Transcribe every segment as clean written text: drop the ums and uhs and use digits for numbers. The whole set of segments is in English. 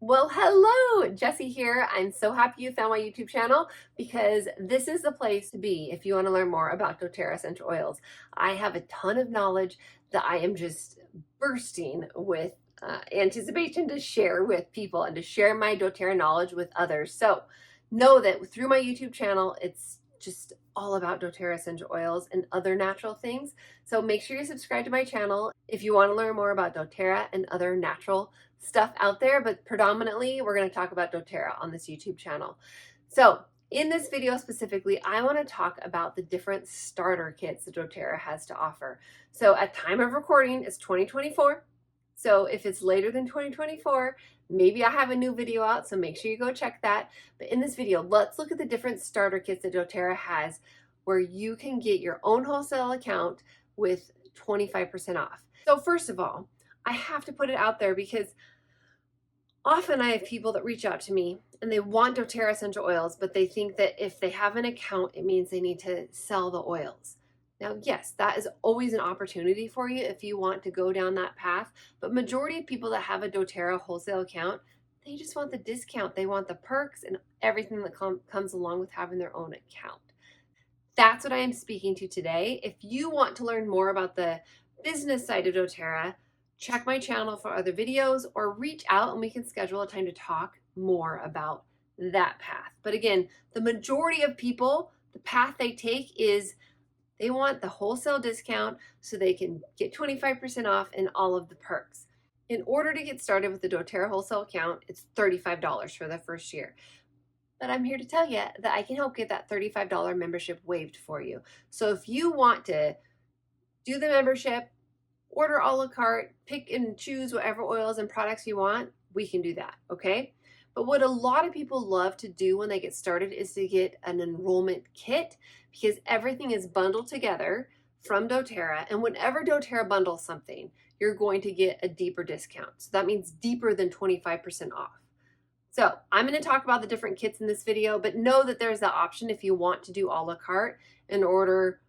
Well, hello, Jessie here. I'm so happy you found my YouTube channel because this is the place to be if you want to learn more about doTERRA essential oils. I have a ton of knowledge that I am just bursting with anticipation to share with people and to share my doTERRA knowledge with others. So know that through my YouTube channel, it's just all about doTERRA essential oils and other natural things. So make sure you subscribe to my channel if you want to learn more about doTERRA and other natural stuff out there, but predominantly we're going to talk about doTERRA on this YouTube channel. So in this video specifically, I want to talk about the different starter kits that doTERRA has to offer. So at time of recording, it's 2024. So if it's later than 2024, maybe I have a new video out, so make sure you go check that. But in this video, let's look at the different starter kits that doTERRA has where you can get your own wholesale account with 25% off. So first of all, I have to put it out there because often I have people that reach out to me and they want doTERRA essential oils, but they think that if they have an account, it means they need to sell the oils. Now, yes, that is always an opportunity for you if you want to go down that path, but majority of people that have a doTERRA wholesale account, they just want the discount. They want the perks and everything that comes along with having their own account. That's what I am speaking to today. If you want to learn more about the business side of doTERRA, check my channel for other videos or reach out and we can schedule a time to talk more about that path. But again, the majority of people, the path they take is they want the wholesale discount so they can get 25% off and all of the perks. In order to get started with the doTERRA wholesale account, it's $35 for the first year. But I'm here to tell you that I can help get that $35 membership waived for you. So if you want to do the membership, order a la carte, pick and choose whatever oils and products you want, we can do that, okay? But what a lot of people love to do when they get started is to get an enrollment kit because everything is bundled together from doTERRA. And whenever doTERRA bundles something, you're going to get a deeper discount. So that means deeper than 25% off. So I'm going to talk about the different kits in this video, but know that there's the option if you want to do a la carte and order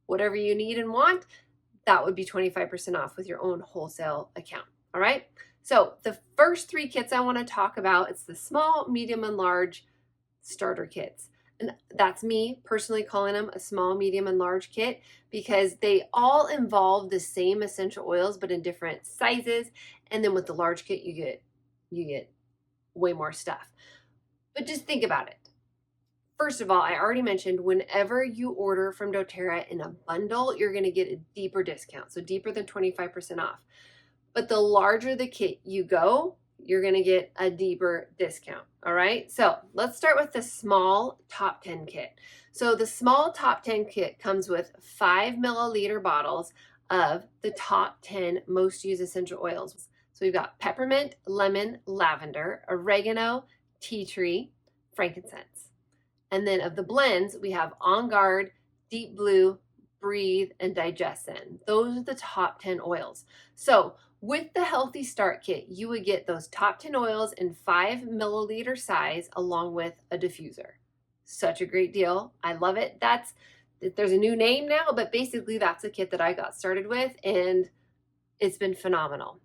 whatever you need and want, that would be 25% off with your own wholesale account. All right. So the first three kits I want to talk about, it's the small, medium, and large starter kits. And that's me personally calling them a small, medium, and large kit because they all involve the same essential oils, but in different sizes. And then with the large kit, you get way more stuff. But just think about it. First of all, I already mentioned whenever you order from doTERRA in a bundle, you're going to get a deeper discount, so deeper than 25% off. But the larger the kit you go, you're going to get a deeper discount. All right, so let's start with the small top 10 kit. So the small top 10 kit comes with 5 milliliter bottles of the top 10 most used essential oils. So we've got peppermint, lemon, lavender, oregano, tea tree, frankincense. And then of the blends, we have On Guard, Deep Blue, Breathe, and Digestin. Those are the top 10 oils. So with the Healthy Start Kit, you would get those top 10 oils in 5 milliliter size along with a diffuser. Such a great deal. I love it. There's a new name now, but basically that's a kit that I got started with and it's been phenomenal.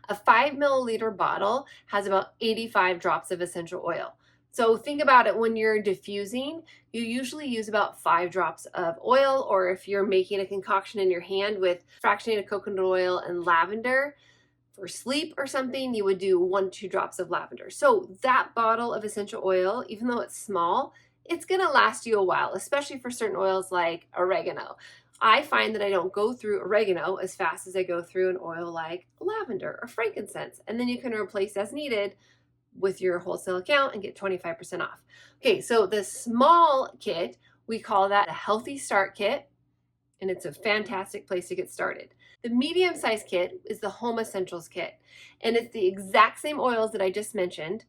A 5 milliliter bottle has about 85 drops of essential oil. So think about it, when you're diffusing, you usually use about 5 drops of oil, or if you're making a concoction in your hand with fractionated coconut oil and lavender for sleep or something, you would do 1 to 2 drops of lavender. So that bottle of essential oil, even though it's small, it's gonna last you a while, especially for certain oils like oregano. I find that I don't go through oregano as fast as I go through an oil like lavender or frankincense, and then you can replace as needed with your wholesale account and get 25% off. Okay, so the small kit, we call that a Healthy Start Kit, and it's a fantastic place to get started. The medium size kit is the Home Essentials Kit, and it's the exact same oils that I just mentioned,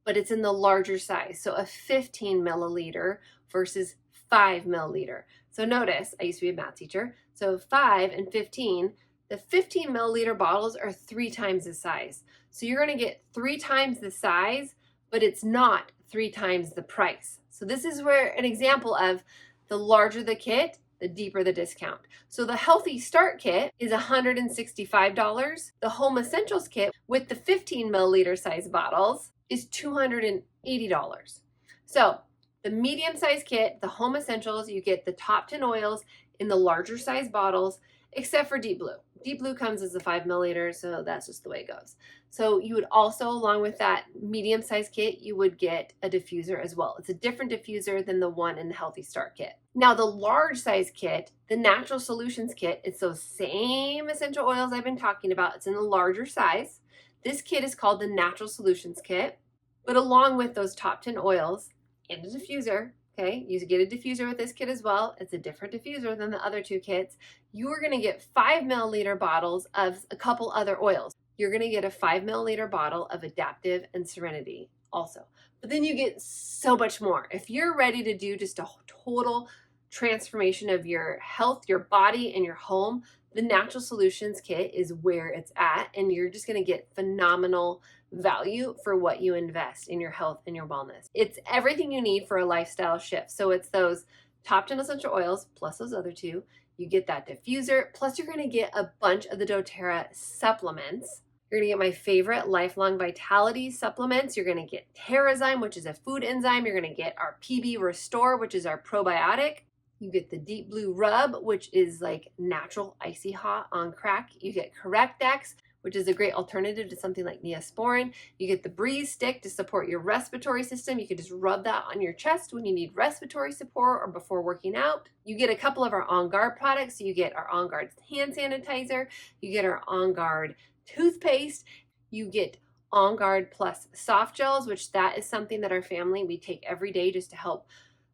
but it's in the larger size, so a 15 milliliter versus 5 milliliter. So notice, I used to be a math teacher, so 5 and 15, the 15 milliliter bottles are 3 times the size. So you're going to get 3 times the size, but it's not 3 times the price. So this is where an example of the larger the kit, the deeper the discount. So the Healthy Start Kit is $165. The Home Essentials Kit with the 15 milliliter size bottles is $280. So the medium size kit, the Home Essentials, you get the top 10 oils in the larger size bottles, except for Deep Blue. Deep Blue comes as a 5 milliliter, so that's just the way it goes. So you would also, along with that medium size kit, you would get a diffuser as well. It's a different diffuser than the one in the Healthy Start Kit. Now the large size kit, the Natural Solutions Kit, it's those same essential oils I've been talking about. It's in the larger size. This kit is called the Natural Solutions Kit, but along with those top 10 oils and a diffuser, okay, you get a diffuser with this kit as well. It's a different diffuser than the other two kits. You are going to get 5 milliliter bottles of a couple other oils. You're going to get a 5 milliliter bottle of Adaptive and Serenity also. But then you get so much more. If you're ready to do just a total transformation of your health, your body, and your home, the Natural Solutions Kit is where it's at, and you're just going to get phenomenal value for what you invest in your health and your wellness. It's everything you need for a lifestyle shift. So it's those top 10 essential oils plus those other two. You get that diffuser, plus you're going to get a bunch of the doTERRA supplements. You're going to get my favorite Lifelong Vitality supplements. You're going to get Terrazyme, which is a food enzyme. You're going to get our PB Restore, which is our probiotic. You get the Deep Blue Rub, which is like natural icy hot on crack. You get CorrectX, which is a great alternative to something like Neosporin. You get the Breeze Stick to support your respiratory system. You can just rub that on your chest when you need respiratory support or before working out. You get a couple of our On Guard products. You get our On Guard hand sanitizer. You get our On Guard toothpaste. You get On Guard Plus soft gels, which that is something that our family, we take every day just to help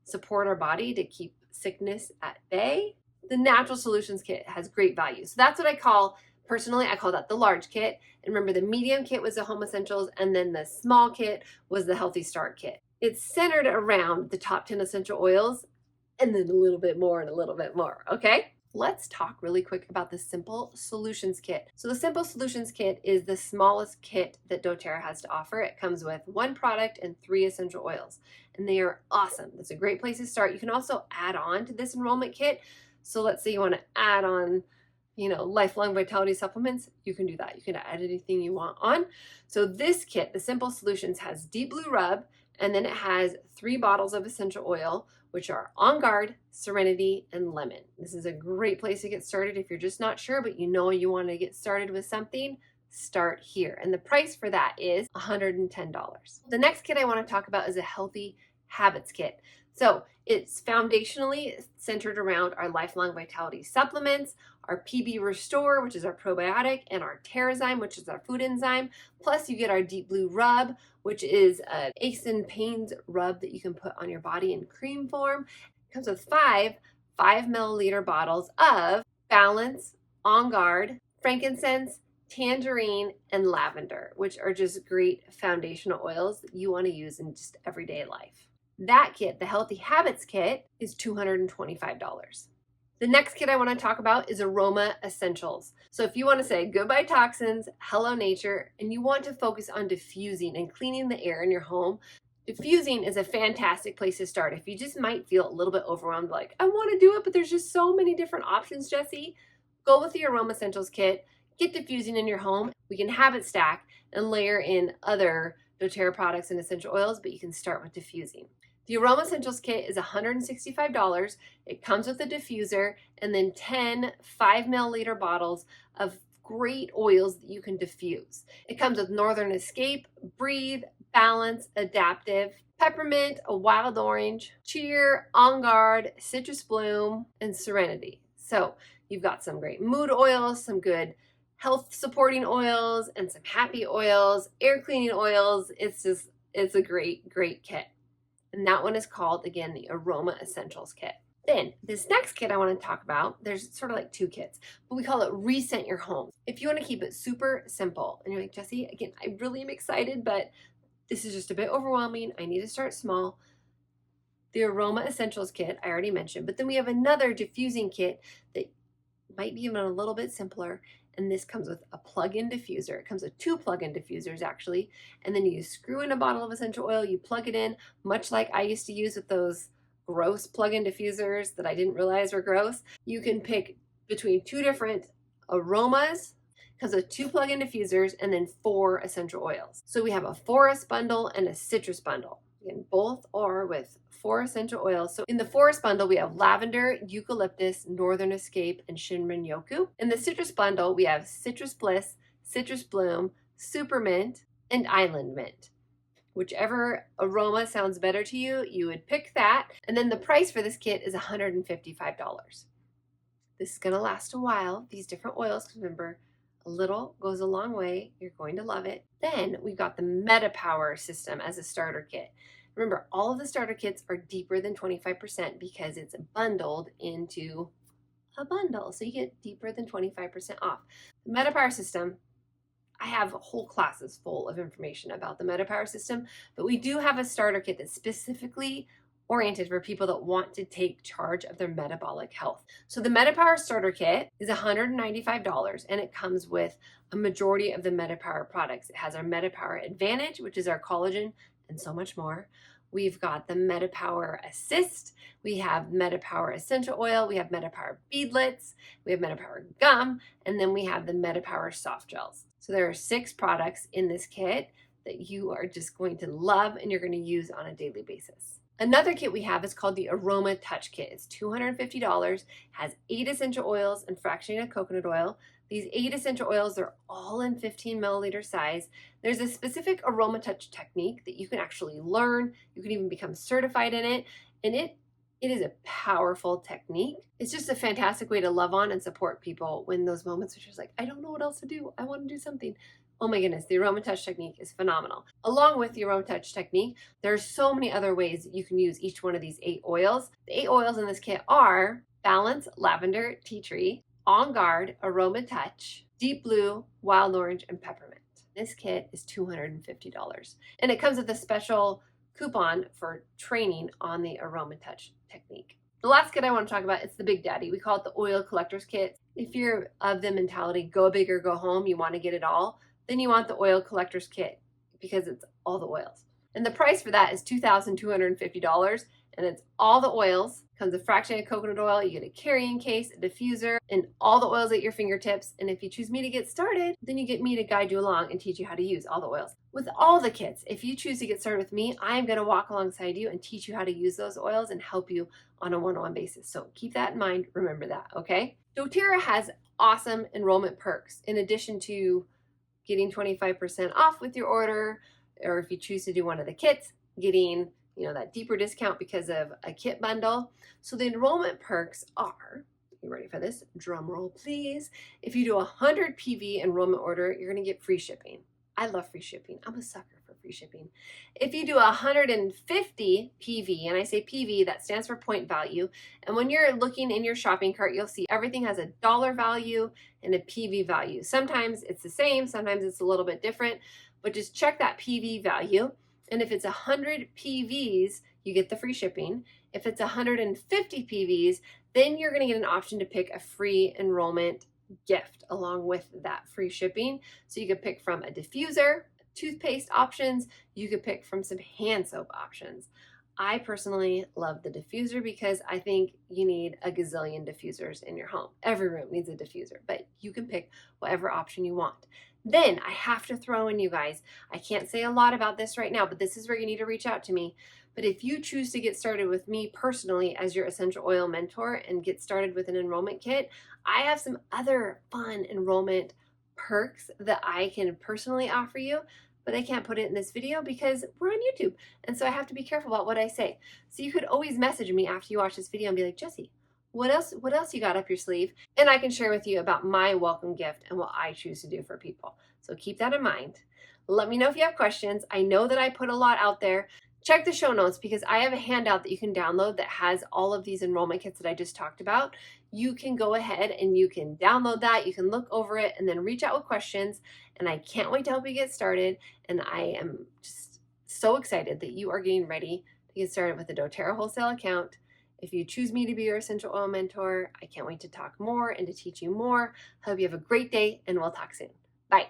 support our body to keep sickness at bay. The Natural Solutions Kit has great value. So that's what I call, personally, I call that the large kit. And remember, the medium kit was the Home Essentials, and then the small kit was the Healthy Start Kit. It's centered around the top 10 essential oils and then a little bit more and a little bit more, okay? Let's talk really quick about the Simple Solutions Kit. So the Simple Solutions Kit is the smallest kit that doTERRA has to offer. It comes with 1 product and 3 essential oils, and they are awesome. It's a great place to start. You can also add on to this enrollment kit. So let's say you want to add on, Lifelong Vitality supplements, you can do that. You can add anything you want on. So this kit, the Simple Solutions, has Deep Blue Rub, and then it has 3 bottles of essential oil, which are On Guard, Serenity, and Lemon. This is a great place to get started if you're just not sure, but you want to get started with something, start here. And the price for that is $110. The next kit I want to talk about is a Healthy Habits Kit. So it's foundationally centered around our Lifelong Vitality supplements, our PB Restore, which is our probiotic, and our Terrazyme, which is our food enzyme. Plus you get our Deep Blue Rub, which is an aches and pains rub that you can put on your body in cream form. It comes with 5 milliliter bottles of Balance, On Guard, frankincense, tangerine, and lavender, which are just great foundational oils that you want to use in just everyday life. That kit, the Healthy Habits Kit, is $225. The next kit I want to talk about is Boschma Essentials. So if you want to say goodbye toxins, hello nature, and you want to focus on diffusing and cleaning the air in your home, diffusing is a fantastic place to start. If you just might feel a little bit overwhelmed, like, I want to do it, but there's just so many different options, Jessie, go with the Boschma Essentials kit, get diffusing in your home. We can habit stack and layer in other doTERRA products and essential oils, but you can start with diffusing. The Boschma Essentials kit is $165. It comes with a diffuser and then 10 5 milliliter bottles of great oils that you can diffuse. It comes with Northern Escape, Breathe, Balance, Adaptive, Peppermint, a Wild Orange, Cheer, On Guard, Citrus Bloom, and Serenity. So you've got some great mood oils, some good health supporting oils, and some happy oils, air cleaning oils. It's a great, great kit. And that one is called, again, the Boschma Essentials Kit. Then this next kit I want to talk about, there's sort of like 2 kits, but we call it Recent Your Home. If you want to keep it super simple, and you're like, Jessie, again, I really am excited, but this is just a bit overwhelming. I need to start small. The Boschma Essentials Kit, I already mentioned, but then we have another diffusing kit that might be even a little bit simpler. And this comes with a plug-in diffuser. It comes with 2 plug-in diffusers actually. And then you screw in a bottle of essential oil, you plug it in, much like I used to use with those gross plug-in diffusers that I didn't realize were gross. You can pick between 2 different aromas, comes with 2 plug-in diffusers, and then 4 essential oils. So we have a forest bundle and a citrus bundle. Again, both are with 4 essential oils. So in the forest bundle, we have lavender, eucalyptus, northern escape, and shinrin yoku. In the citrus bundle, we have citrus bliss, citrus bloom, super mint, and island mint. Whichever aroma sounds better to you, you would pick that. And then the price for this kit is $155. This is gonna last a while, these different oils, because remember, a little goes a long way. You're going to love it. Then we've got the MetaPower system as a starter kit. Remember, all of the starter kits are deeper than 25% because it's bundled into a bundle. So you get deeper than 25% off. The MetaPower system, I have whole classes full of information about the MetaPower system, but we do have a starter kit that's specifically oriented for people that want to take charge of their metabolic health. So the MetaPower starter kit is $195 and it comes with a majority of the MetaPower products. It has our MetaPower Advantage, which is our collagen and so much more. We've got the MetaPower Assist, we have MetaPower Essential Oil, we have MetaPower Beadlets, we have MetaPower Gum, and then we have the MetaPower Soft Gels. So there are 6 products in this kit that you are just going to love and you're going to use on a daily basis. Another kit we have is called the Aroma Touch Kit. It's $250, has 8 essential oils and fractionated coconut oil. These 8 essential oils are all in 15 milliliter size. There's a specific aroma touch technique that you can actually learn. You can even become certified in it. And it is a powerful technique. It's just a fantastic way to love on and support people when those moments are just like, I don't know what else to do. I want to do something. Oh my goodness, the aroma touch technique is phenomenal. Along with the aroma touch technique, there's so many other ways that you can use each one of these 8 oils. The 8 oils in this kit are Balance, Lavender, Tea Tree, On Guard, Aroma Touch, Deep Blue, Wild Orange, and Peppermint. This kit is $250. And it comes with a special coupon for training on the aroma touch technique. The last kit I want to talk about, it's the Big Daddy. We call it the Oil Collector's Kit. If you're of the mentality, go big or go home, you want to get it all, then you want the Oil Collector's Kit because it's all the oils. And the price for that is $2,250, and it's all the oils. Comes with fractionated coconut oil, you get a carrying case, a diffuser, and all the oils at your fingertips. And if you choose me to get started, then you get me to guide you along and teach you how to use all the oils. With all the kits, if you choose to get started with me, I'm gonna walk alongside you and teach you how to use those oils and help you on a one-on-one basis. So keep that in mind, remember that, okay? doTERRA has awesome enrollment perks in addition to getting 25% off with your order, or if you choose to do one of the kits, getting that deeper discount because of a kit bundle. So the enrollment perks are, you ready for this? Drum roll, please. If you do a 100 PV enrollment order, you're gonna get free shipping. I love free shipping. I'm a sucker for free shipping. If you do 150 PV, and I say PV, that stands for point value. And when you're looking in your shopping cart, you'll see everything has a dollar value and a PV value. Sometimes it's the same, sometimes it's a little bit different, but just check that PV value. And if it's 100 PVs, you get the free shipping. If it's 150 PVs, then you're gonna get an option to pick a free enrollment gift along with that free shipping. So you could pick from a diffuser, toothpaste options, you could pick from some hand soap options. I personally love the diffuser because I think you need a gazillion diffusers in your home. Every room needs a diffuser, but you can pick whatever option you want. Then I have to throw in, you guys, I can't say a lot about this right now, but this is where you need to reach out to me. But if you choose to get started with me personally as your essential oil mentor and get started with an enrollment kit, I have some other fun enrollment perks that I can personally offer you, but I can't put it in this video because we're on YouTube. And so I have to be careful about what I say. So you could always message me after you watch this video and be like, Jessie, what else you got up your sleeve? And I can share with you about my welcome gift and what I choose to do for people. So keep that in mind. Let me know if you have questions. I know that I put a lot out there. Check the show notes because I have a handout that you can download that has all of these enrollment kits that I just talked about. You can go ahead and you can download that. You can look over it and then reach out with questions. And I can't wait to help you get started. And I am just so excited that you are getting ready to get started with the doTERRA wholesale account. If you choose me to be your essential oil mentor, I can't wait to talk more and to teach you more. Hope you have a great day and we'll talk soon. Bye.